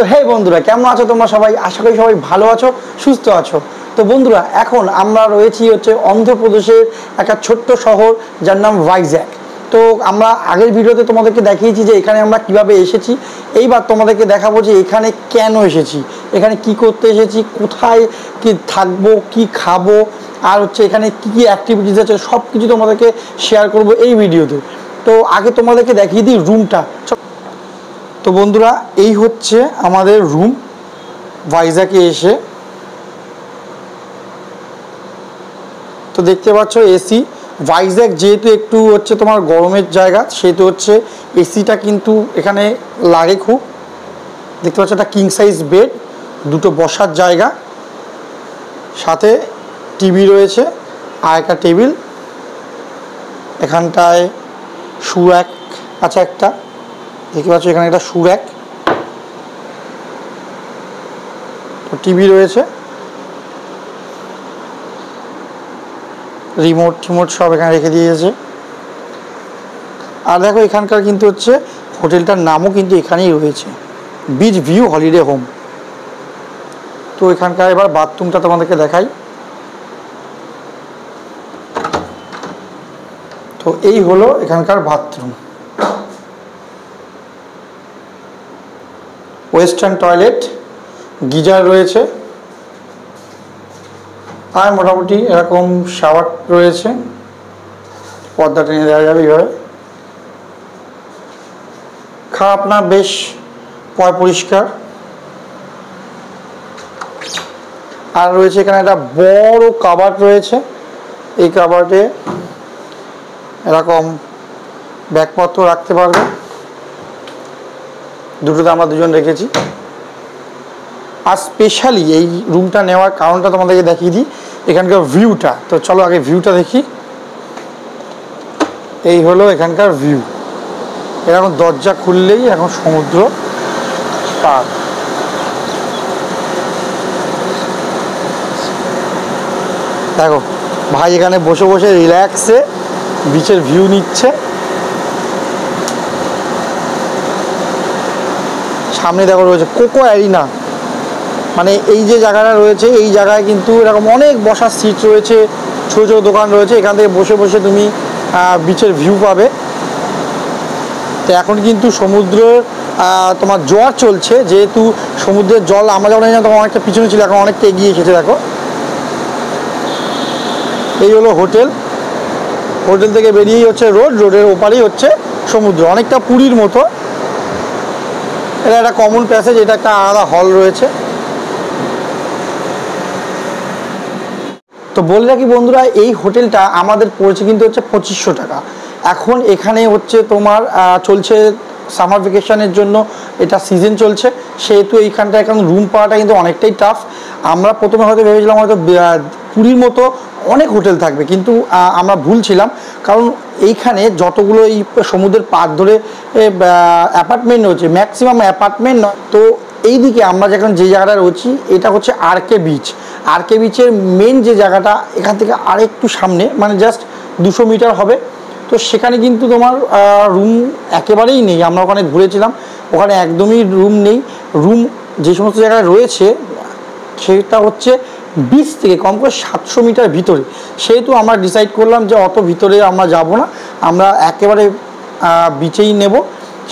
তো হে বন্ধুরা, কেমন আছো তোমরা সবাই? আশা করি সবাই ভালো আছো, সুস্থ আছো। তো বন্ধুরা, এখন আমরা রয়েছি হচ্ছে অন্ধ্রপ্রদেশের একটা ছোট্ট শহর যার নাম ভাইজ্যাক। তো আমরা আগের ভিডিওতে তোমাদেরকে দেখিয়েছি যে এখানে আমরা কিভাবে এসেছি। এইবার তোমাদেরকে দেখাবো যে এখানে কেন এসেছি, এখানে কি করতে এসেছি, কোথায় কি থাকবো, কি খাবো, আর হচ্ছে এখানে কি কি অ্যাক্টিভিটিস আছে, সব কিছু তোমাদেরকে শেয়ার করবো এই ভিডিওতে। তো আগে তোমাদেরকে দেখিয়ে দিই রুমটা। তো বন্ধুরা, এই হচ্ছে আমাদের রুম ভাইজ্যাকে এসে। তো দেখতে পাচ্ছ এসি। ভাইজ্যাক যেহেতু একটু হচ্ছে তোমার গরমের জায়গা, সেহেতু হচ্ছে এসিটা কিন্তু এখানে লাগে খুব। দেখতে পাচ্ছ একটা কিং সাইজ বেড, দুটো বসার জায়গা, সাথে টিভি রয়েছে আর একটা টেবিল। এখানটায় শু র্যাক আছে একটা, দেখতে পাচ্ছ এখানে একটা শু র্যাক, টিভি রয়েছে, রিমোট টিমোট সব এখানে রেখে দিয়েছে। আর দেখো এখানকার কিন্তু হচ্ছে হোটেলটার নামও কিন্তু এখানেই রয়েছে, বিচ ভিউ হলিডে হোম। তো এখানকার এবার বাথরুমটা তোমাদেরকে দেখাই। তো এই হলো এখানকার বাথরুম, ওয়েস্টার্ন টয়লেট, গিজার রয়েছে, আর মোটামুটি এরকম শাওয়ার রয়েছে, পর্দা টেনে দেওয়া যাবে এইভাবে। খারাপ না, বেশ পরিষ্কার। আর রয়েছে এখানে একটা বড় কাবার্ড রয়েছে। এই কাবার্ডে এরকম ব্যাগপত্র রাখতে পারবে, দুটোতে আমরা দুজন রেখেছি। আর স্পেশালি এই রুমটা নেওয়ার কারণটা তোমাদেরকে দেখিয়ে দিই, এখানকার ভিউটা। তো চলো আগে ভিউটা দেখি। এই হলো এখানকার ভিউ। এরকম দরজা খুললেই এখন সমুদ্র পার। দেখো ভাই এখানে বসে বসে রিল্যাক্সে বিচের ভিউ নিচ্ছে। সামনে দেখো রয়েছে কোকো অ্যারিনা, মানে এই যে জায়গাটা রয়েছে এই জায়গায় কিন্তু এরকম অনেক বসার সিট রয়েছে, ছোটো ছোটো দোকান রয়েছে, এখান থেকে বসে বসে তুমি বিচের ভিউ পাবে। তো এখন কিন্তু সমুদ্রের তোমার জোয়ার চলছে, যেহেতু সমুদ্রের জল আমরা যখন জানি তখন অনেকটা পিছনে ছিল, এখন অনেকটা এগিয়ে এসেছে। দেখো এই হলো হোটেল, হোটেল থেকে বেরিয়েই হচ্ছে রোড, রোডের ওপারেই হচ্ছে সমুদ্র, অনেকটা পুরীর মতো। এটা একটা কমন প্যাসেজ, এটা একটা আলাদা হল রয়েছে। তো বলে রাখি বন্ধুরা, এই হোটেলটা আমাদের পড়েছে কিন্তু হচ্ছে 2500 টাকা। এখন এখানে হচ্ছে তোমার চলছে সামার ভ্যাকেশনের জন্য, এটা সিজন চলছে, সেহেতু এইখানটা এখন রুম পাওয়াটা কিন্তু অনেকটাই টাফ। আমরা প্রথমে হয়তো ভেবেছিলাম হয়তো পুরীর মতো অনেক হোটেল থাকবে, কিন্তু আমরা ভুল ছিলাম। কারণ এইখানে যতগুলো এই সমুদ্রের পাড় ধরে অ্যাপার্টমেন্ট রয়েছে, ম্যাক্সিমাম অ্যাপার্টমেন্ট নয়। তো এইদিকে আমরা যখন যে জায়গাটা রয়েছি এটা হচ্ছে আরকে বিচ। আরকে বিচের মেন যে জায়গাটা এখান থেকে আরেকটু সামনে, মানে জাস্ট 200 মিটার হবে। তো সেখানে কিন্তু তোমার রুম একেবারেই নেই। আমরা ওখানে ঘুরেছিলাম, ওখানে একদমই রুম নেই। রুম যে সমস্ত জায়গায় রয়েছে সেটা হচ্ছে বিচ থেকে কম করে 700 মিটার ভিতরে। সেহেতু আমরা ডিসাইড করলাম যে অত ভিতরে আমরা যাব না, আমরা একেবারে বিচেই নেব।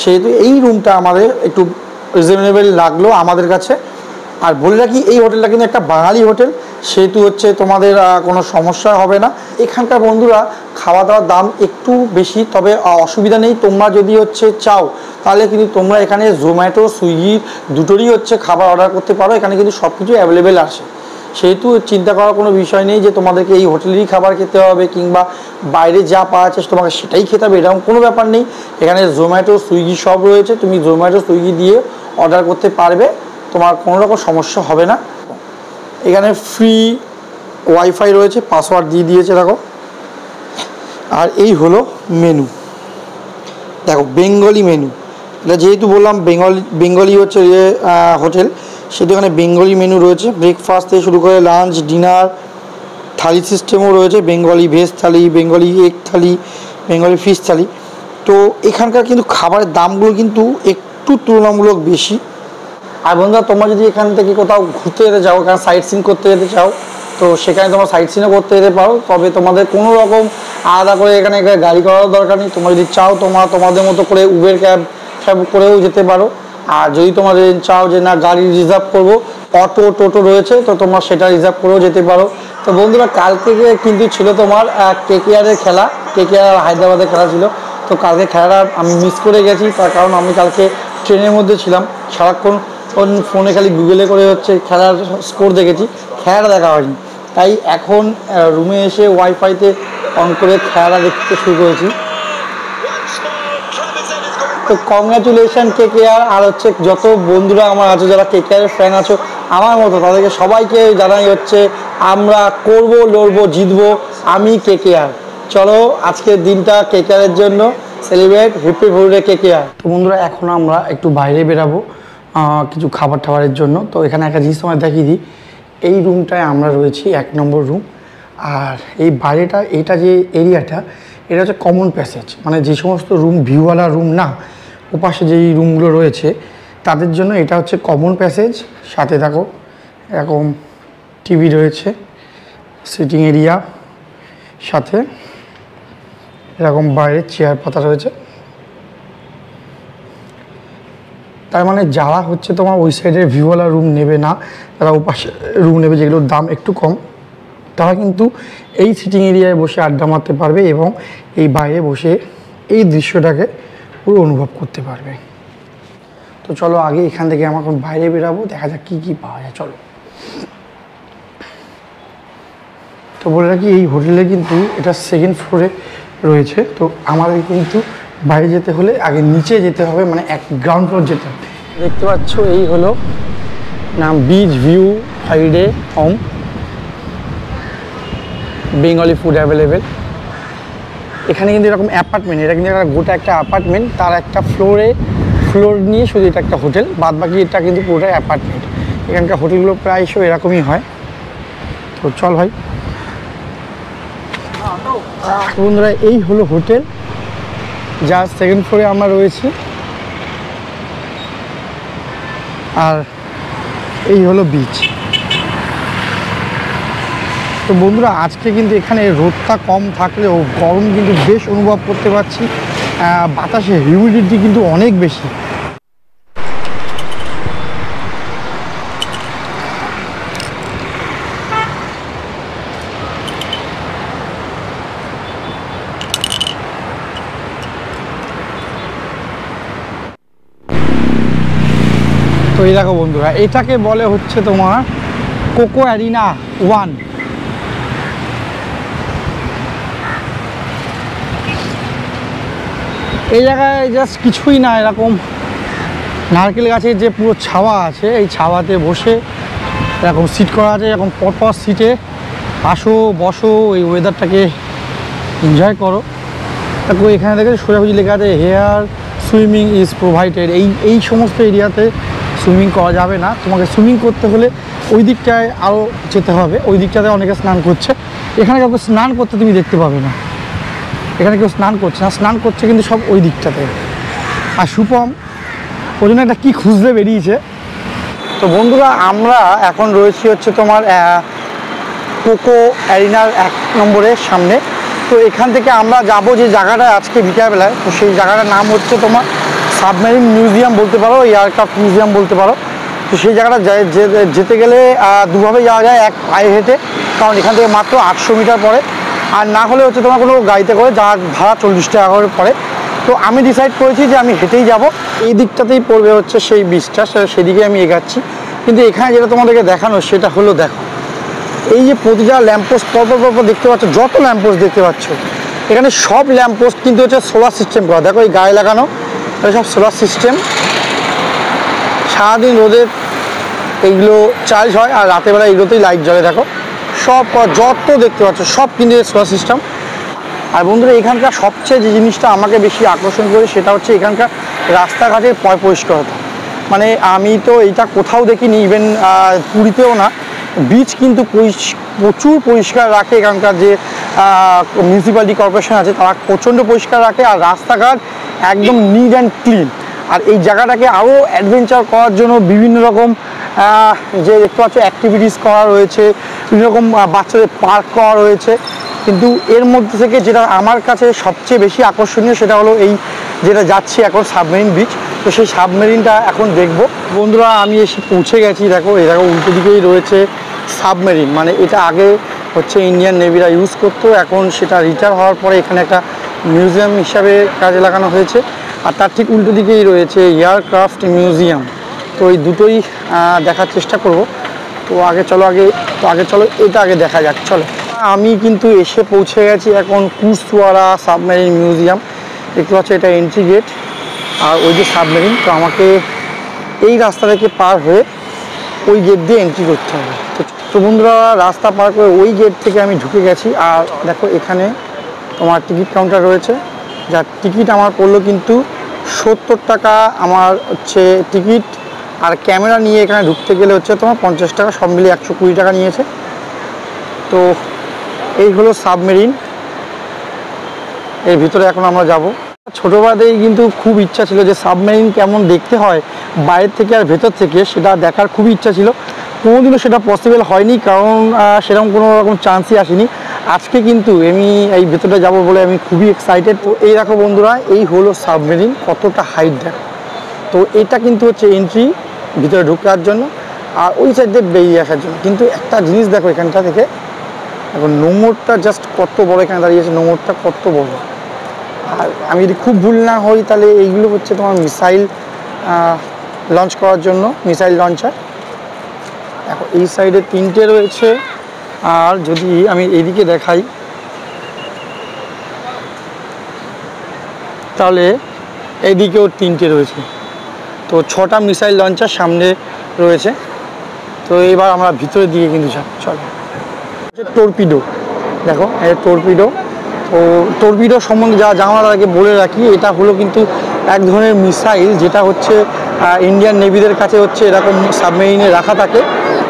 সেহেতু এই রুমটা আমাদের একটু রিজনেবল লাগলো আমাদের কাছে। আর বলে রাখি এই হোটেলটা কিন্তু একটা বাঙালি হোটেল, সেহেতু হচ্ছে তোমাদের কোনো সমস্যা হবে না। এখানকার বন্ধুরা খাওয়া দাওয়ার দাম একটু বেশি, তবে অসুবিধা নেই। তোমরা যদি হচ্ছে চাও তাহলে কিন্তু তোমরা এখানে জোম্যাটো সুইগি দুটোরই হচ্ছে খাবার অর্ডার করতে পারো, এখানে কিন্তু সব কিছু অ্যাভেলেবেল আসে। সেহেতু চিন্তা করার কোনো বিষয় নেই যে তোমাদেরকে এই হোটেলেরই খাবার খেতে হবে কিংবা বাইরে যা পাওয়া যাচ্ছে তোমাকে সেটাই খেতে হবে, এরকম কোনো ব্যাপার নেই। এখানে জোম্যাটো সুইগি সব রয়েছে, তুমি জোম্যাটো সুইগি দিয়ে অর্ডার করতে পারবে, তোমার কোনো রকম সমস্যা হবে না। এখানে ফ্রি ওয়াইফাই রয়েছে, পাসওয়ার্ড দিয়ে দিয়েছে দেখো। আর এই হলো মেনু, দেখো বেঙ্গলি মেনু। এটা যেহেতু বললাম বেঙ্গলি হচ্ছে হোটেল, সেহেতু এখানে বেঙ্গলি মেনু রয়েছে। ব্রেকফাস্ট থেকে শুরু করে লাঞ্চ, ডিনার, থালি সিস্টেমও রয়েছে, বেঙ্গলি ভেজ থালি, বেঙ্গলি এগ থালি, বেঙ্গলি ফিশ থালি। তো এখানকার কিন্তু খাবারের দামগুলো কিন্তু একটু তুলনামূলক বেশি। আর বন্ধুরা তোমরা যদি এখান থেকে কোথাও ঘুরতে যেতে চাও, কারণ সাইট সিন করতে যেতে চাও, তো সেখানে তোমরা সাইট সিনও করতে যেতে পারো। তবে তোমাদের কোনো রকম আলাদা করে এখানে গাড়ি করার দরকার নেই। তোমরা যদি চাও তোমাদের মতো করে উবের ক্যাব করেও যেতে পারো। আর যদি তোমরা চাও যে না গাড়ি রিজার্ভ করবো, অটো টোটো রয়েছে, তো তোমরা সেটা রিজার্ভ করেও যেতে পারো। তো বন্ধুরা কালকে কিন্তু ছিল তোমার কেকেআরের খেলা, কেকেআর হায়দ্রাবাদের খেলা ছিল। তো কালকে খেলাটা আমি মিস করে গেছি, তার কারণ আমি কালকে ট্রেনের মধ্যে ছিলাম, সারাক্ষণ ফোনে খালি গুগলে করে হচ্ছে খেলার স্কোর দেখেছি, খেলাটা দেখা হয়নি। তাই এখন রুমে এসে ওয়াইফাইতে অন করে খেলাটা দেখতে শুরু করেছি। তো কংগ্রাচুলেশন কেকেআর, আর হচ্ছে যত বন্ধুরা আমার আছে যারা কেকেআরের ফ্যান আছো আমার মতো, তাদেরকে সবাইকে জানাই হচ্ছে আমরা করব, লড়বো, জিতবো, আমি কেকেআর। চলো আজকের দিনটা কেকেআরের জন্য সেলিব্রেট, হিপি হুররে কেকেআর। তো বন্ধুরা এখন আমরা একটু বাইরে বেরাবো কিছু খাবার টাবারের জন্য। তো এখানে একটা জিনিস তোমায় দেখিয়ে দিই, এই রুমটায় আমরা রয়েছি 1 নম্বর রুম। আর এই বাইরেটা এটা যে এরিয়াটা, এটা হচ্ছে কমন প্যাসেজ, মানে যে সমস্ত রুম ভিউওয়ালা রুম না, ওপাশে যেই রুমগুলো রয়েছে তাদের জন্য এটা হচ্ছে কমন প্যাসেজ। সাথে দেখো এরকম টিভি রয়েছে, সিটিং এরিয়া, সাথে এরকম বাইরে চেয়ার পাতা রয়েছে। তার মানে যারা হচ্ছে তোমার ওই সাইডের ভিউওয়ালা রুম নেবে না, তারা ওপাশে রুম নেবে যেগুলোর দাম একটু কম, তারা কিন্তু এই সিটিং এরিয়ায় বসে আড্ডা মারতে পারবে এবং এই বাইরে বসে এই দৃশ্যটাকে পুরো অনুভব করতে পারবে। তো চলো আগে এখান থেকে আমরা এখন বাইরে বেরাবো, দেখা যাক কী কী পাওয়া যায়। চলো। তো বলে রাখি এই হোটেলে কিন্তু এটা 2nd ফ্লোরে রয়েছে। তো আমাদের কিন্তু বাইরে যেতে হলে আগে নিচে যেতে হবে, মানে গ্রাউন্ড ফ্লোর যেতে হবে। দেখতে পাচ্ছ এই হলো নাম beach view holiday home, Bengali food available. এখানে কিন্তু এরকম অ্যাপার্টমেন্ট, এটা কিন্তু গোটা একটা অ্যাপার্টমেন্ট, তার একটা ফ্লোর নিয়ে শুধু এটা একটা হোটেল, বাদ বাকি এটা কিন্তু পুরোটাই অ্যাপার্টমেন্ট। এখানকার হোটেলগুলো প্রায়শই এরকমই হয়। তো চল ভাই। বন্ধুরা এই হলো হোটেল, যার 2nd ফ্লোরে আমরা রয়েছি, আর এই হলো বিচ। তো বন্ধুরা আজকে কিন্তু এখানে রোদটা কম থাকলেও গরম কিন্তু বেশ অনুভব করতে পারছি, বাতাসে হিউমিডিটি কিন্তু অনেক বেশি। তো এই দেখো বন্ধুরা, এটাকে বলে হচ্ছে তোমার কোকো অ্যারিনা 1। এই জায়গায় জাস্ট কিছুই না, এরকম নারকেল গাছের যে পুরো ছাওয়া আছে, এই ছাওয়াতে বসে এরকম সিট করা আছে, এরকম পরপর সিটে আসো, বসো, এই ওয়েদারটাকে এনজয় করো। দেখো এখানে দেখে সোজাসুজি লেখা আছে হেয়ার সুইমিং ইজ প্রোভাইডেড। এই সমস্ত এরিয়াতে সুইমিং করা যাবে না, তোমাকে সুইমিং করতে হলে ওই দিকটায় আরও যেতে হবে, ওই দিকটাতে অনেকে স্নান করছে। এখানে কাউকে স্নান করতে তুমি দেখতে পাবে না, এখানে কেউ স্নান করছে না, স্নান করছে কিন্তু সব ওই দিকটাতে। আর শুভম ওই জন্য একটা কী খুঁজতে বেরিয়েছে। তো বন্ধুরা আমরা এখন রয়েছি হচ্ছে তোমার কোকো অ্যারিনার 1 নম্বরের সামনে। তো এখান থেকে আমরা যাব যে জায়গাটা আজকে বিকালবেলায়, তো সেই জায়গাটার নাম হচ্ছে তোমার সাবমেরিন মিউজিয়াম বলতে পারো, এয়ারক্রাফট মিউজিয়াম বলতে পারো। তো সেই জায়গাটা যেতে গেলে দুভাবে যাওয়া যায়, এক পায়ে হেঁটে, কারণ এখান থেকে মাত্র 800 মিটার পড়ে, আর না হলে হচ্ছে তোমার কোনো গাড়িতে করে, যার ভাড়া 40 টাকা করে পড়ে। তো আমি ডিসাইড করেছি যে আমি হেঁটেই যাব, এই দিকটাতেই পড়বে হচ্ছে সেই বিচটা, সেদিকে আমি এগাচ্ছি। কিন্তু এখানে যেটা তোমাদেরকে দেখানো সেটা হলো, দেখো এই যে প্রতিটা ল্যাম্পপোস্ট পরপর দেখতে পাচ্ছ, যত ল্যাম্পপোস্ট দেখতে পাচ্ছ, এখানে সব ল্যাম্পপোস্ট কিন্তু হচ্ছে সোলার সিস্টেম করা। দেখো এই গায়ে লাগানো সব সোলার সিস্টেম, সারাদিন রোদের এইগুলো চার্জ হয়, আর রাতের বেলা এগুলোতেই লাইট জ্বলে। দেখো সব যত দেখতে পাচ্ছ সব কিন্তু সোলার সিস্টেম। আর বন্ধুরা এখানকার সবচেয়ে যে জিনিসটা আমাকে বেশি আকর্ষণ করে সেটা হচ্ছে এখানকার রাস্তাঘাটের পরিষ্কারতা। মানে আমি তো এইটা কোথাও দেখিনি, ইভেন পুরীতেও না। বিচ কিন্তু প্রচুর পরিষ্কার রাখে, এখানকার যে মিউনিসিপ্যালিটি কর্পোরেশন আছে তারা প্রচণ্ড পরিষ্কার রাখে, আর রাস্তাঘাট একদম নিট অ্যান্ড ক্লিন। আর এই জায়গাটাকে আরও অ্যাডভেঞ্চার করার জন্য বিভিন্ন রকম যে দেখতে পাচ্ছ অ্যাক্টিভিটিস করা রয়েছে, বিভিন্ন রকম বাচ্চাদের পার্ক করা রয়েছে। কিন্তু এর মধ্যে থেকে যেটা আমার কাছে সবচেয়ে বেশি আকর্ষণীয় সেটা হলো এই যেটা যাচ্ছি এখন সাবমেরিন বিচ। তো সেই সাবমেরিনটা এখন দেখব। বন্ধুরা আমি এসে পৌঁছে গেছি, দেখো এই দেখো উল্টো দিকেই রয়েছে সাবমেরিন। মানে এটা আগে হচ্ছে ইন্ডিয়ান নেভিরা ইউজ করতো, এখন সেটা রিটায়ার হওয়ার পরে এখানে একটা মিউজিয়াম হিসাবে কাজে লাগানো হয়েছে। আর তার ঠিক উল্টো দিকেই রয়েছে এয়ারক্রাফট মিউজিয়াম। তো এই দুটোই দেখার চেষ্টা করব। তো আগে চলো এটা আগে দেখা যাক। চলো, আমি কিন্তু এসে পৌঁছে গেছি এখন কুশওয়ারা সাবমেরিন মিউজিয়াম। দেখতে পাচ্ছ এটা এন্ট্রি গেট আর ওই যে সাবমেরিন। তো আমাকে এই রাস্তা থেকে পার হয়ে ওই গেট দিয়ে এন্ট্রি করতে হবে। তো বন্ধুরা রাস্তা পার করে ওই গেট থেকে আমি ঢুকে গেছি। আর দেখো এখানে তোমার টিকিট কাউন্টার রয়েছে, যার টিকিট আমার পড়লো কিন্তু 70 টাকা আমার হচ্ছে টিকিট। আর ক্যামেরা নিয়ে এখানে ঢুকতে গেলে হচ্ছে তোমার 50 টাকা, সব মিলিয়ে 120 টাকা নিয়েছে। তো এই হলো সাবমেরিন, এর ভিতরে এখন আমরা যাব। ছোটোবেলাতেই কিন্তু খুব ইচ্ছা ছিল যে সাবমেরিন কেমন দেখতে হয় বাইরের থেকে আর ভেতর থেকে, সেটা দেখার খুবই ইচ্ছা ছিল। কোনোদিনও সেটা পসিবল হয়নি, কারণ সেরকম কোনো রকম চান্সই আসেনি। আজকে কিন্তু আমি এই ভেতরটা যাব বলে আমি খুবই এক্সাইটেড। তো এই দেখো বন্ধুরা, এই হলো সাবমেরিন, কতটা হাইট দেখো। তো এটা কিন্তু হচ্ছে এন্ট্রি ভিতরে ঢোকার জন্য, আর ওই সাইড দিয়ে বেরিয়ে আসার জন্য। কিন্তু একটা জিনিস দেখো এখানটা থেকে, এখন নোঙরটা জাস্ট কত বড় এখানে দাঁড়িয়েছে, নোঙরটা কত বড়। আর আমি যদি খুব ভুল না হই তাহলে এইগুলো হচ্ছে তোমার মিসাইল লঞ্চ করার জন্য, মিসাইল লঞ্চার। দেখো এই সাইডে 3টে রয়েছে, আর যদি আমি এইদিকে দেখাই তাহলে এইদিকেও 3টে রয়েছে। তো 6টা মিসাইল লঞ্চার সামনে রয়েছে। তো এবার আমরা ভিতরের দিকে কিন্তু যাব। চলো, টর্পিডো, দেখো এই টর্পিডো। তো টর্পিডো সম্বন্ধে যা জানার আগে বলে রাখি, এটা হলো কিন্তু এক ধরনের মিসাইল, যেটা হচ্ছে ইন্ডিয়ান নেভিদের কাছে হচ্ছে এরকম সাবমেরিনে রাখা থাকে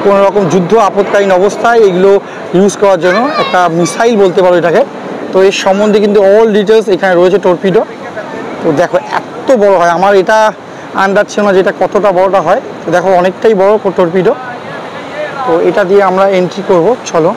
কোনো রকম যুদ্ধ আপৎকালীন অবস্থায় এগুলো ইউজ করার জন্য। একটা মিসাইল বলতে পারো এটাকে। তো এর সম্বন্ধে কিন্তু অল ডিটেলস এখানে রয়েছে টর্পিডো। তো দেখো এত বড় হয়, আমার এটা আন্দাজ ছিল না যেটা কতটা বড়টা হয়। তো দেখো অনেকটাই বড় টর্পিডো। তো এটা দিয়ে আমরা এন্ট্রি করব। চলো,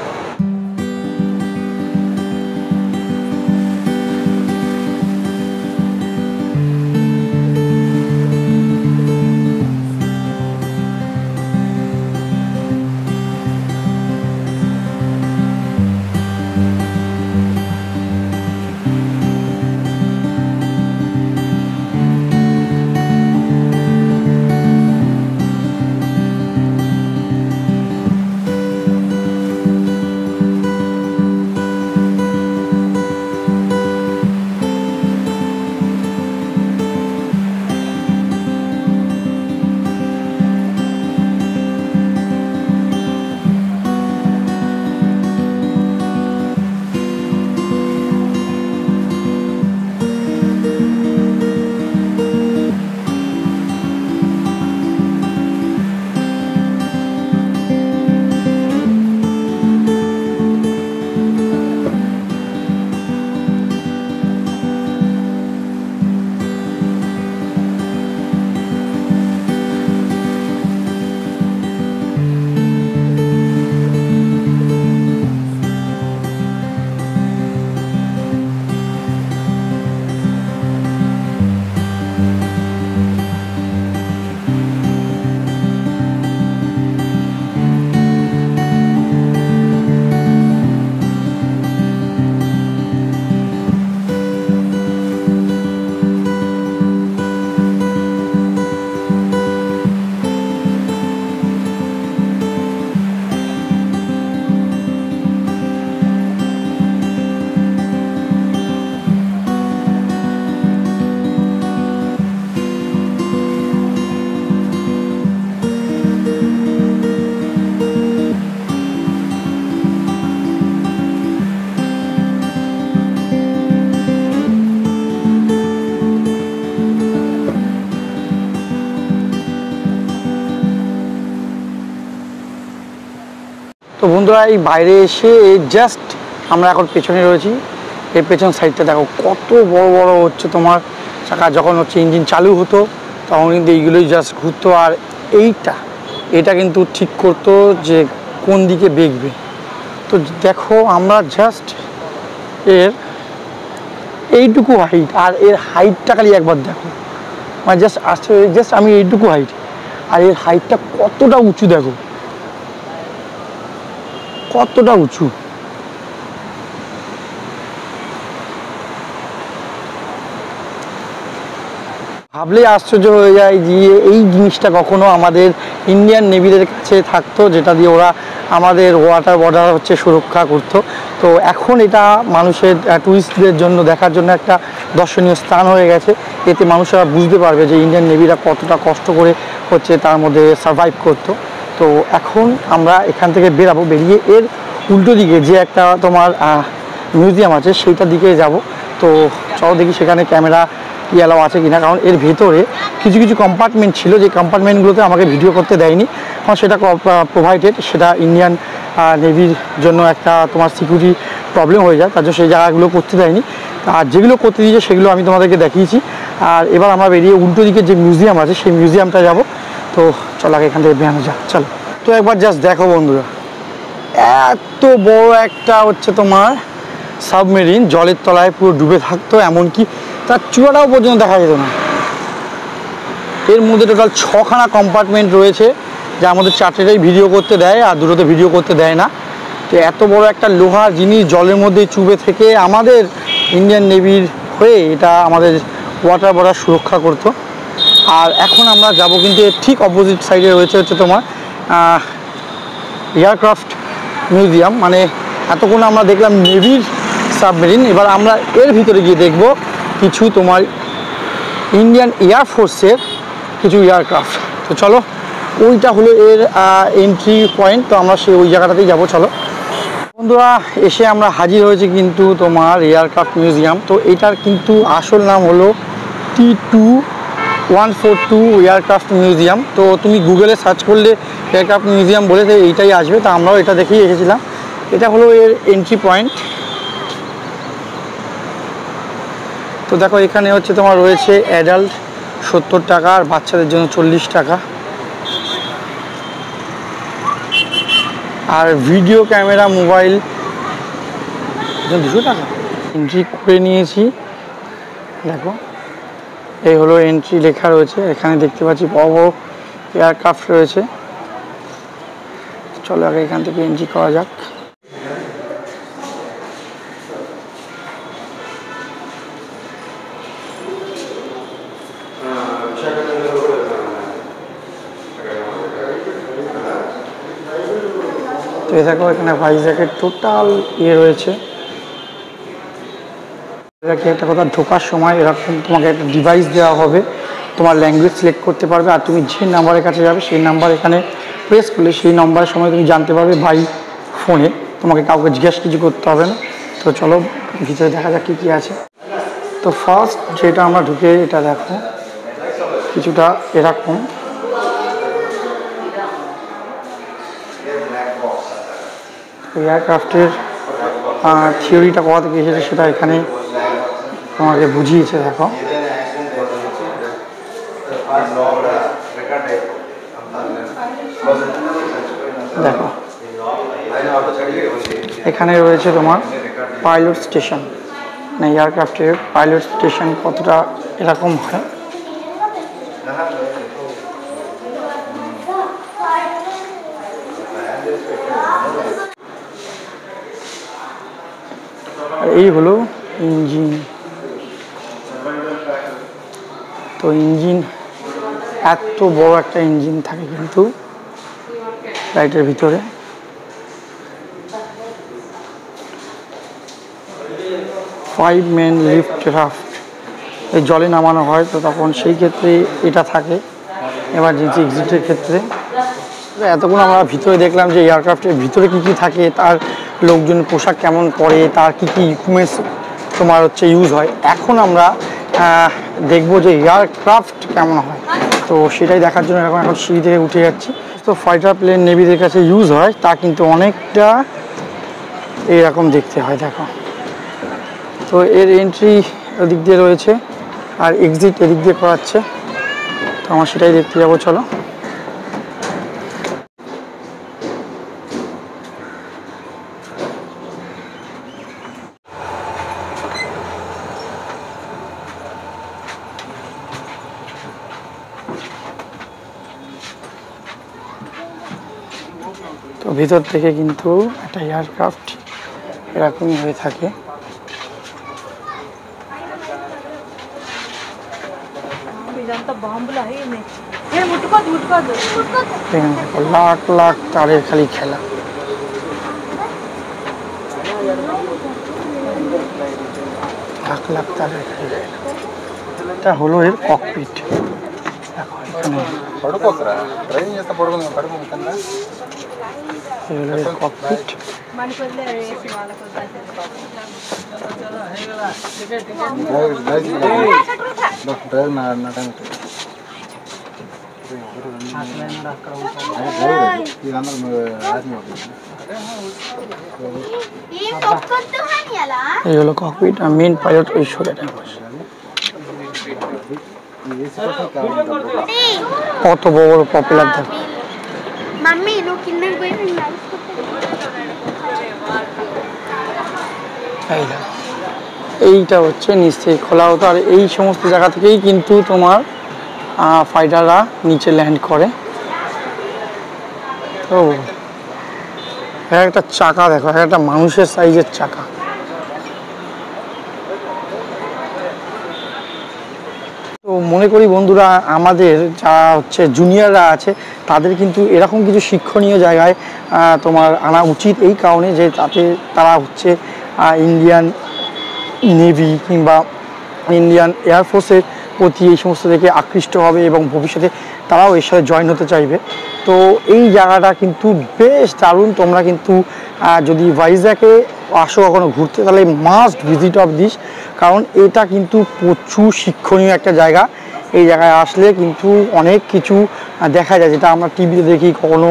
তো বন্ধুরা এই বাইরে এসে জাস্ট আমরা এখন পেছনে রয়েছি। এই পেছন সাইডটা দেখো কত বড় বড় হচ্ছে তোমার চাকা। যখন হচ্ছে ইঞ্জিন চালু হতো তখন কিন্তু এইগুলোই জাস্ট ঘুরতো। আর এটা কিন্তু ঠিক করতো যে কোন দিকে বেঁকবে। তো দেখো আমরা জাস্ট এর এইটুকু হাইট, আর এর হাইটটা খালি একবার দেখো, মানে জাস্ট আমি এইটুকু হাইট, আর এর হাইটটা কতটা উঁচু দেখো, কতটা উঁচু। ভাবলেই আশ্চর্য হয়ে যায় যে এই জিনিসটা কখনো আমাদের ইন্ডিয়ান নেভিদের কাছে থাকতো, যেটা দিয়ে ওরা আমাদের ওয়াটার বর্ডার হচ্ছে সুরক্ষা করতো। তো এখন এটা মানুষের টুরিস্টদের জন্য দেখার জন্য একটা দর্শনীয় স্থান হয়ে গেছে। এতে মানুষরা বুঝতে পারবে যে ইন্ডিয়ান নেভিরা কতটা কষ্ট করে হচ্ছে তার মধ্যে সারভাইভ করতো। তো এখন আমরা এখান থেকে বেরাবো, বেরিয়ে এর উল্টো দিকে যে একটা তোমার মিউজিয়াম আছে সেইটার দিকে যাব। তো চলো দেখি সেখানে ক্যামেরা অ্যালাউ আছে কিনা, কারণ এর ভেতরে কিছু কিছু কম্পার্টমেন্ট ছিল যে কম্পার্টমেন্টগুলোতে আমাকে ভিডিও করতে দেয়নি, কারণ সেটা প্রোভাইডেড, সেটা ইন্ডিয়ান নেভির জন্য একটা তোমার সিকিউরিটি প্রবলেম হয়ে যায়, তার জন্য সেই জায়গাগুলো করতে দেয়নি। আর যেগুলো করতে দিয়েছে সেগুলো আমি তোমাদেরকে দেখিয়েছি। আর এবার আমরা বেরিয়ে উল্টো দিকে যে মিউজিয়াম আছে সেই মিউজিয়ামটা যাব। তো চলো আগে এখান থেকে বেরানো যাক, চলো। তো একবার জাস্ট দেখো বন্ধুরা, এত বড় একটা হচ্ছে তোমার সাবমেরিন জলের তলায় পুরো ডুবে থাকতো, এমনকি তার চূড়াটাও পর্যন্ত দেখা যেত না। এর মধ্যে টোটাল 6খানা কম্পার্টমেন্ট রয়েছে, যার মধ্যে 4টেটাই ভিডিও করতে দেয় আর 2টোতে ভিডিও করতে দেয় না। তো এত বড় একটা লোহার জিনিস জলের মধ্যে চুবে থেকে আমাদের ইন্ডিয়ান নেভির হয়ে এটা আমাদের ওয়াটার বর্ডার সুরক্ষা করতো। আর এখন আমরা যাব কিন্তু এর ঠিক অপোজিট সাইডে রয়েছে হচ্ছে তোমার এয়ারক্রাফট মিউজিয়াম। মানে এতক্ষণ আমরা দেখলাম নেভির সাবমেরিন, এবার আমরা এর ভিতরে গিয়ে দেখব কিছু তোমার ইন্ডিয়ান এয়ারফোর্সের কিছু এয়ারক্রাফট। তো চলো, ওইটা হলো এর এন্ট্রি পয়েন্ট, তো আমরা ওই জায়গাটাতেই যাবো। চলো বন্ধুরা, এসে আমরা হাজির হয়েছি কিন্তু তোমার এয়ারক্রাফট মিউজিয়াম। তো এটার কিন্তু আসল নাম হলো T2142 এয়ারক্রাফট মিউজিয়াম। তো তুমি গুগলে সার্চ করলে এয়ারক্রাফট মিউজিয়াম বলে এইটাই আসবে। তো আমরাও এটা দেখেই এসেছিলাম। এটা হলো এর এন্ট্রি পয়েন্ট। তো দেখো এখানে হচ্ছে তোমার রয়েছে অ্যাডাল্ট 70 টাকা আর বাচ্চাদের জন্য 40 টাকা, আর ভিডিও ক্যামেরা মোবাইল 200 টাকা। এন্ট্রি করে নিয়েছি, দেখো এই হলো এন্ট্রি লেখা রয়েছে। এখানে দেখতে পাচ্ছি বড় বড় এয়ারক্রাফট রয়েছে। চলো আগে এখান থেকে এন্ট্রি করা যাক। তো এই দেখো এখানে ভাইজ্যাকের টোটাল রয়েছে। একটা কথা, ঢোকার সময় এরকম তোমাকে একটা ডিভাইস দেওয়া হবে, তোমার ল্যাঙ্গুয়েজ সিলেক্ট করতে পারবে, আর তুমি যে নাম্বারের কাছে যাবে সেই নাম্বার এখানে প্রেস করলে সেই নাম্বারের সময় তুমি জানতে পারবে বাই ফোনে, তোমাকে কাউকে জিজ্ঞেস কিছু করতে হবে না। তো চলো ভিতরে দেখা যাক কী কী আছে। তো ফার্স্ট যেটা আমরা ঢুকে, এটা দেখো কিছুটা এরকম। এয়ারক্রাফটের থিওরিটা কোথা থেকে এসেছে সেটা এখানে তোমাকে বুঝিয়েছে। দেখো দেখো এখানে রয়েছে তোমার পাইলট স্টেশন, মানে এয়ারক্রাফটের পাইলট স্টেশন কতটা এরকম হয়। আর এই হলো ইঞ্জিন। তো ইঞ্জিন, এত বড় একটা ইঞ্জিন থাকে কিন্তু ফ্লাইটের ভিতরে। ফাইভ মেন লিফট ক্রাফট, এই জলে নামানো হয়, তো তখন সেই ক্ষেত্রে এটা থাকে এমার্জেন্সি এক্সিটের ক্ষেত্রে। এতক্ষণ আমরা ভিতরে দেখলাম যে এয়ারক্রাফটের ভিতরে কী কী থাকে, তার লোকজন পোশাক কেমন পরে, তার কী কী ইকুইপমেন্টস তোমার হচ্ছে ইউজ হয়। এখন আমরা দেখবো যে এয়ারক্রাফট কেমন হয়, তো সেটাই দেখার জন্য এখন সিঁড়ি থেকে উঠে যাচ্ছি। তো ফাইটার প্লেন নেভিদের কাছে ইউজ হয়, তা কিন্তু অনেকটা এইরকম দেখতে হয়। দেখো, তো এর এন্ট্রি ওদিক দিয়ে রয়েছে আর এক্সিট এদিক দিয়ে করাচ্ছে। তো আমরা সেটাই দেখতে যাবো, চলো। তো ভিতর থেকে কিন্তু একটা এয়ারক্রাফট এরকমই হয়ে থাকে। লাখ লাখ তারের খালি খেলা। লাখ লাখ তারের খালি খেলা। এটা হলো এর ককপিট। ককপিট। এই হলো ককপিট আর মেন পাইলট ওই সোজাটা বসে। কত বড় বড় পপুলার থাকে। এইটা হচ্ছে নিচ থেকে খোলা হতো আর এই সমস্ত জায়গা থেকেই কিন্তু তোমার ফাইটাররা নিচে ল্যান্ড করে। তো একটা চাকা দেখো, একটা মানুষের সাইজের চাকা। তো মনে করি বন্ধুরা আমাদের যারা হচ্ছে জুনিয়ররা আছে তাদের কিন্তু এরকম কিছু শিক্ষণীয় জায়গায় তোমার আনা উচিত, এই কারণে যে তাতে তারা হচ্ছে ইন্ডিয়ান নেভি কিংবা ইন্ডিয়ান এয়ারফোর্সের প্রতি এই সমস্ত থেকে আকৃষ্ট হবে এবং ভবিষ্যতে তারাও এর সাথে জয়েন হতে চাইবে। তো এই জায়গাটা কিন্তু বেশ দারুণ। তোমরা কিন্তু যদি ভাইজ্যাগে আসো কখনো ঘুরতে তাহলে মাস্ট ভিজিট অফ দিস, কারণ এটা কিন্তু প্রচুর শিক্ষণীয় একটা জায়গা। এই জায়গায় আসলে কিন্তু অনেক কিছু দেখা যায় যেটা আমরা টিভিতে দেখি, কখনো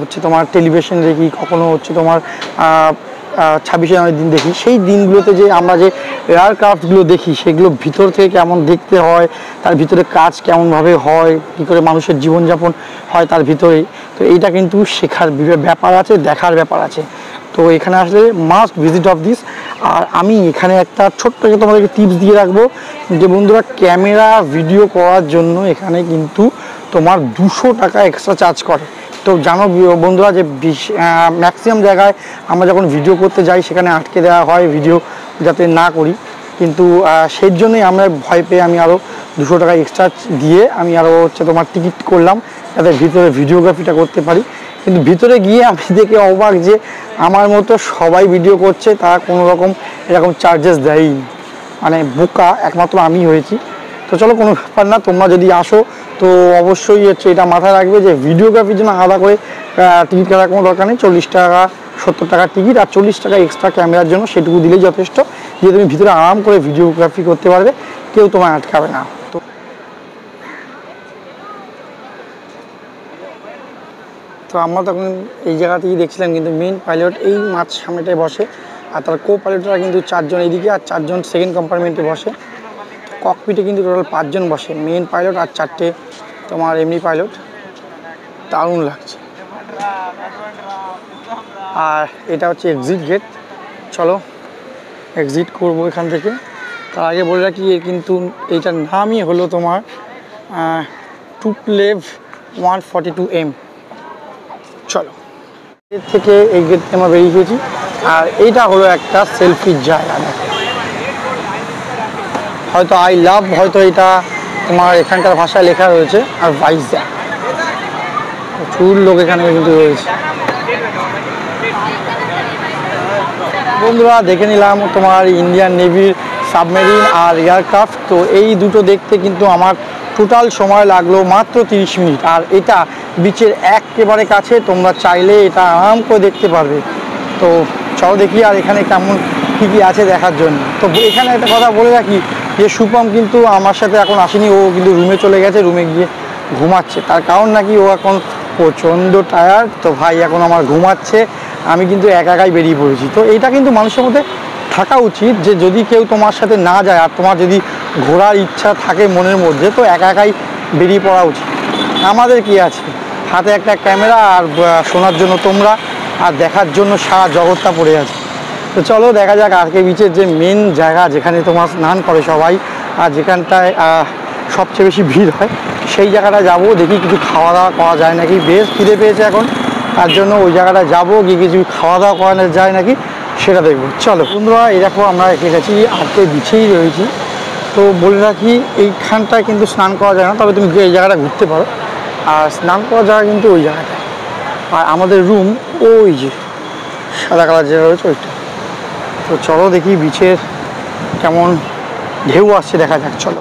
হচ্ছে তোমার টেলিভিশনে দেখি, কখনো হচ্ছে তোমার 26শে জানুয়ারির দিন দেখি। সেই দিনগুলোতে যে আমরা যে এয়ারক্রাফটগুলো দেখি সেগুলো ভিতর থেকে কেমন দেখতে হয়, তার ভিতরে কাজ কেমনভাবে হয়, কী করে মানুষের জীবনযাপন হয় তার ভিতরে। তো এইটা কিন্তু শেখার ব্যাপার আছে, দেখার ব্যাপার আছে। তো এখানে আসলে মাস্ট ভিজিট অফ দিস। আর আমি এখানে একটা ছোট্ট তোমাদেরকে টিপস দিয়ে রাখবো যে বন্ধুরা, ক্যামেরা ভিডিও করার জন্য এখানে কিন্তু তোমার 200 টাকা এক্সট্রা চার্জ করে। তো জানো বন্ধুরা যে ম্যাক্সিমাম জায়গায় আমরা যখন ভিডিও করতে যাই সেখানে আটকে দেওয়া হয় ভিডিও যাতে না করি, কিন্তু সেই জন্যই আমরা ভয় পেয়ে আমি আরও 200 টাকা এক্সট্রা দিয়ে আমি আরও হচ্ছে তোমার টিকিট করলাম যাতে ভিতরে ভিডিওগ্রাফিটা করতে পারি। কিন্তু ভিতরে গিয়ে আমি দেখে অবাক যে আমার মতো সবাই ভিডিও করছে, তারা কোনো রকম এরকম চার্জেস দেয়ই, মানে বোকা একমাত্র আমি হয়েছি। তো চলো কোনো ব্যাপার না, তোমরা যদি আসো তো অবশ্যই হচ্ছে এটা মাথায় রাখবে যে ভিডিওগ্রাফির জন্য আলাদা করে টিকিট কাটার কোনো দরকার নেই। 40 টাকা 70 টাকার টিকিট আর 40 টাকা এক্সট্রা ক্যামেরার জন্য সেটুকু দিলেই যথেষ্ট, যে তুমি ভিতরে আরাম করে ভিডিওগ্রাফি করতে পারবে, কেউ তোমায় আটকাবে না। তো আমরা তখন এই জায়গা থেকেই দেখছিলাম কিন্তু মেন পাইলট এই মাঝ সামনেটায় বসে আর তার কো পাইলটরা কিন্তু 4 জন এইদিকে আর 4 জন সেকেন্ড কম্পার্টমেন্টে বসে। ককপিটে কিন্তু টোটাল 5 জন বসে, মেন পাইলট আর 4টে তোমার এমনি পাইলট। দারুণ লাগছে। আর এটা হচ্ছে এক্সিট গেট, চলো এক্সিট করবো এখান থেকে। তার আগে বলে রাখি এর কিন্তু এইটার নামই হলো তোমার টুপলেভ 142M। চলো এর থেকে এই গেট থেকে আমরা বেরিয়ে গেছি। আর এইটা হলো একটা সেলফির জায়গা, হয়তো আই লাভ, হয়তো এটা তোমার এখানকার ভাষায় লেখা রয়েছে। আর ভাইজ্যাগ প্রচুর লোক এখানে কিন্তু রয়েছে। বন্ধুরা দেখে নিলাম তোমার ইন্ডিয়ান নেভির সাবমেরিন আর এয়ারক্রাফট। তো এই দুটো দেখতে কিন্তু আমার টোটাল সময় লাগলো মাত্র 30 মিনিট। আর এটা বিচের একেবারে কাছে, তোমরা চাইলে এটা আরাম করে দেখতে পারবে। তো চলো দেখি আর এখানে কেমন কী কী আছে দেখার জন্য। তো এখানে একটা কথা বলে রাখি যে শুভম কিন্তু আমার সাথে এখন আসেনি, ও কিন্তু রুমে চলে গেছে, রুমে গিয়ে ঘুমাচ্ছে। তার কারণ নাকি ও এখন প্রচণ্ড টায়ার্ড। তো ভাই এখন আমার ঘুমাচ্ছে, আমি কিন্তু একাই বেরিয়ে পড়েছি। তো এইটা কিন্তু মানুষের মধ্যে থাকা উচিত যে যদি কেউ তোমার সাথে না যায় আর তোমার যদি ঘোরার ইচ্ছা থাকে মনের মধ্যে, তো একাই বেরিয়ে পড়া উচিত। আমাদের কি আছে, হাতে একটা ক্যামেরা আর শোনার জন্য তোমরা, আর দেখার জন্য সারা জগৎটা পড়ে আছে। তো চলো দেখা যাক আরকে বিচের যে মেন জায়গা যেখানে তোমার স্নান করে সবাই, আর যেখানটায় সবচেয়ে বেশি ভিড় হয়, সেই জায়গাটা যাবো, দেখি কিছু খাওয়া দাওয়া করা যায় নাকি। বেশ খিদে পেয়েছে এখন, তার জন্য ওই জায়গাটা যাবো, গিয়ে কিছু খাওয়া দাওয়া করা যায় নাকি সেটা দেখবো। চলো বন্ধুরা, এই দেখো আমরা এসে গেছি, আরকে বিচেই রয়েছি। তো বলে রাখি এইখানটায় কিন্তু স্নান করা যায় না, তবে তুমি এই জায়গাটা ঘুরতে পারো। আর স্নান করার জায়গা কিন্তু ওই জায়গাটায়। আর আমাদের রুম ওই যে সাদা কালার যেটা রয়েছে ওইটা। তো চলো দেখি বিচের কেমন ঢেউ আসছে, দেখা যাক। চলো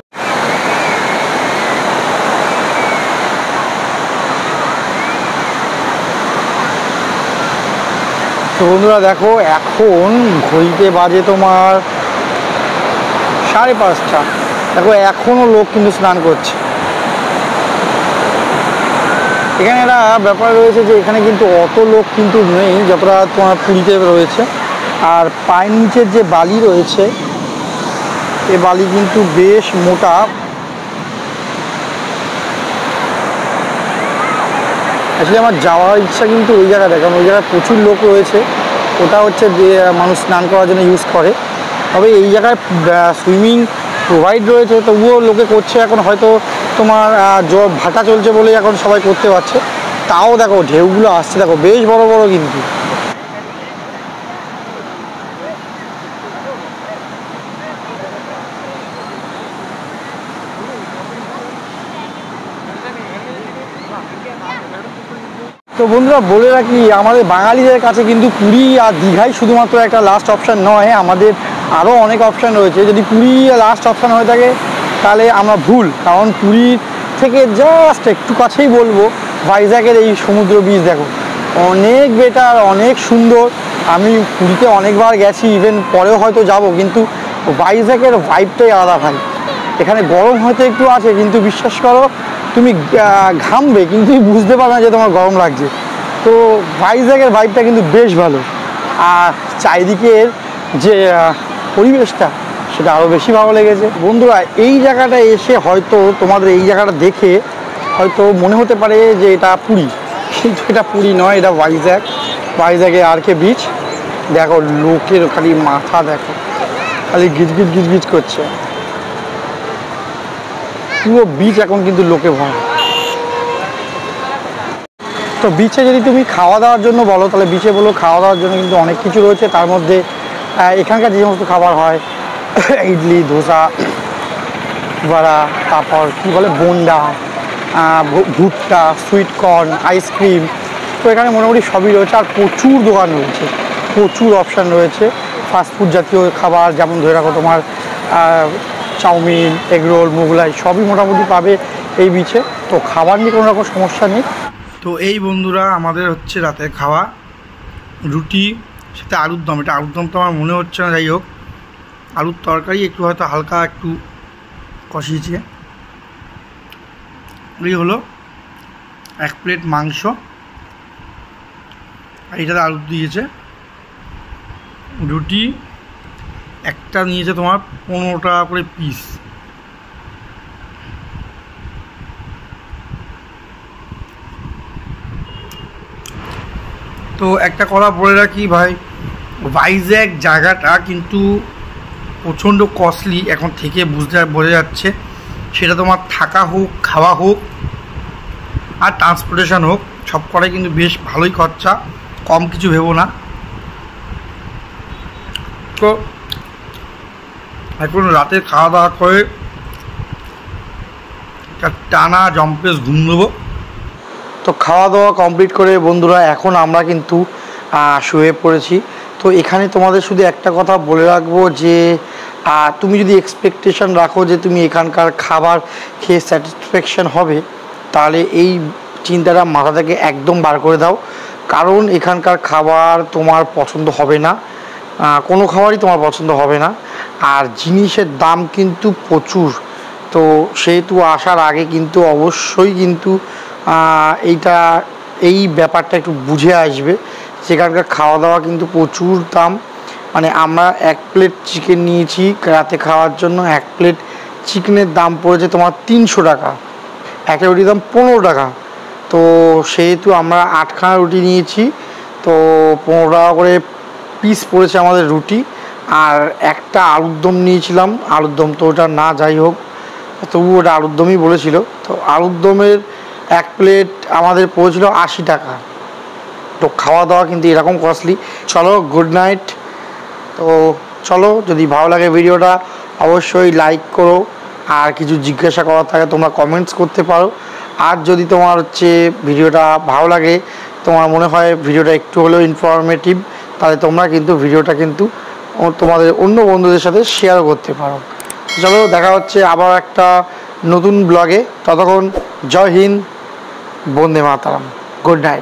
তো বন্ধুরা দেখো, এখন ঘড়িতে বাজে তোমার 5:30। দেখো এখনও লোক কিন্তু স্নান করছে। এখানে একটা ব্যাপার রয়েছে যে এখানে কিন্তু অত লোক কিন্তু নেই যতটা তোমার পুরীতে রয়েছে। আর পায়ের নিচের যে বালি রয়েছে, এ বালি কিন্তু বেশ মোটা। আসলে আমার যাওয়ার ইচ্ছা কিন্তু ওই জায়গাটা, কারণ ওই জায়গায় প্রচুর লোক রয়েছে। ওটা হচ্ছে যে মানুষ স্নান করার জন্য ইউজ করে। তবে এই জায়গায় সুইমিং প্রোভাইড রয়েছে, তবুও লোকে করছে এখন, হয়তো তোমার ভাটা চলছে বলে এখন সবাই করতে পারছে। তাও দেখো ঢেউগুলো আসছে, দেখো বেশ বড় বড় কিন্তু। তো বন্ধুরা বলে রাখি, আমাদের বাঙালিদের কাছে কিন্তু পুরী আর দীঘাই শুধুমাত্র একটা লাস্ট অপশান নয়, আমাদের আরও অনেক অপশান রয়েছে। যদি পুরী লাস্ট অপশান হয়ে থাকে তাহলে আমরা ভুল, কারণ পুরীর থেকে জাস্ট একটু কাছেই বলবো ভাইজ্যাগের এই সমুদ্র বীচ দেখো, অনেক বেটার, অনেক সুন্দর। আমি পুরীতে অনেকবার গেছি, ইভেন পরেও হয়তো যাব, কিন্তু ভাইজ্যাগের ভাইবটাই আলাদা ভাই। এখানে গরম হয়তো একটু আছে, কিন্তু বিশ্বাস করো তুমি ঘামবে কিন্তু বুঝতে পারবে না যে তোমার গরম লাগছে। তো ভাইজ্যাগের ভাইবটা কিন্তু বেশ ভালো। আর চারিদিকের যে পরিবেশটা, সেটা আরও বেশি ভালো লেগেছে। বন্ধুরা এই জায়গাটা এসে হয়তো তোমাদের এই জায়গাটা দেখে হয়তো মনে হতে পারে যে এটা পুরী, কিন্তু এটা পুরী নয়, এটা ভাইজ্যাগ। ভাইজ্যাগে আরকে বিচ। দেখো লোকের খালি মাথা, দেখো খালি গিজগিজ গিজগিজ করছে। পুরো বিচ এখন কিন্তু লোকে ভরা। তো বিচে যদি তুমি খাওয়া দাওয়ার জন্য বলো, তাহলে বিচে বলো খাওয়া দাওয়ার জন্য কিন্তু অনেক কিছু রয়েছে। তার মধ্যে এখানকার যে সমস্ত খাবার হয়, ইডলি, ধোসা, বড়া, তারপর কী বলে বোন্ডা, ভুট্টা, সুইটকর্ন, আইসক্রিম, তো এখানে মোটামুটি সবই রয়েছে। আর প্রচুর দোকান রয়েছে, প্রচুর অপশান রয়েছে ফাস্টফুড জাতীয় খাবার, যেমন ধরে রাখো তোমার চাউমিন, এগরোল, মোগলাই সবই মোটামুটি পাবে এই বিচে। তো খাবার নিয়ে কোনো রকম সমস্যা নেই। তো এই বন্ধুরা আমাদের হচ্ছে রাতের খাওয়া, রুটি সাথে আলুর দম। এটা আলুর দম তো আমার মনে হচ্ছে না, যাই হোক আলুর তরকারি একটু হয়তো হালকা একটু কষিয়েছে। এই হলো 1 প্লেট মাংস, আর এটাতে আলু দিয়েছে। রুটি একটা নিয়েছে তোমার 15 টাকা করে পিস। তো একটা কথা বলে রাখি ভাই, ভাইজ্যাগ জায়গাটা কিন্তু প্রচণ্ড কস্টলি এখন থেকে বোঝা যাচ্ছে। সেটা তোমার থাকা হোক, খাওয়া হোক, আর ট্রান্সপোর্টেশন হোক, সব কটাই কিন্তু বেশ ভালোই খরচা, কম কিছু ভেবো না। তো এখন রাতে খাওয়া দাওয়া করে টানা জম্পেস ঘুম দেবো। তো খাওয়া দাওয়া কমপ্লিট করে বন্ধুরা এখন আমরা কিন্তু শুয়ে পড়েছি। তো এখানে তোমাদের শুধু একটা কথা বলে রাখবো যে তুমি যদি এক্সপেকটেশন রাখো যে তুমি এখানকার খাবার খেয়ে স্যাটিসফ্যাকশান হবে, তাহলে এই চিন্তাটা মাথা থেকে একদম বার করে দাও, কারণ এখানকার খাবার তোমার পছন্দ হবে না, কোনো খাবারই তোমার পছন্দ হবে না। আর জিনিসের দাম কিন্তু প্রচুর। তো সেহেতু আসার আগে কিন্তু অবশ্যই কিন্তু এই ব্যাপারটা একটু বুঝে আসবে। সেখানকার খাওয়া দাওয়া কিন্তু প্রচুর দাম। মানে আমরা 1 প্লেট চিকেন নিয়েছি রাতে খাওয়ার জন্য, 1 প্লেট চিকেনের দাম পড়েছে তোমার 300 টাকা। একটা রুটির দাম 15 টাকা। তো সেহেতু আমরা 8খানা রুটি নিয়েছি, তো 15 টাকা করে পিস পড়েছে আমাদের রুটি। আর একটা আলুর দম নিয়েছিলাম, আলুর দম তো ওটা না যাই হোক, তবু ওটা আলুর দমই বলেছিল। তো আলুর দমের এক প্লেট আমাদের পড়েছিল 80 টাকা। তো খাওয়া দাওয়া কিন্তু এরকম কস্টলি। চলো গুড নাইট। তো চলো, যদি ভালো লাগে ভিডিওটা অবশ্যই লাইক করো, আর কিছু জিজ্ঞাসা করার থাকে তোমরা কমেন্টস করতে পারো। আর যদি তোমার হচ্ছে ভিডিওটা ভালো লাগে, তোমার মনে হয় ভিডিওটা একটু হলেও ইনফরমেটিভ, তাহলে তোমরা কিন্তু ভিডিওটা কিন্তু তোমাদের অন্য বন্ধুদের সাথে শেয়ারও করতে পারো। চলো, দেখা হচ্ছে আবার একটা নতুন ব্লগে। ততক্ষণ জয় হিন্দ, বন্দে মাতরম, গুড নাইট।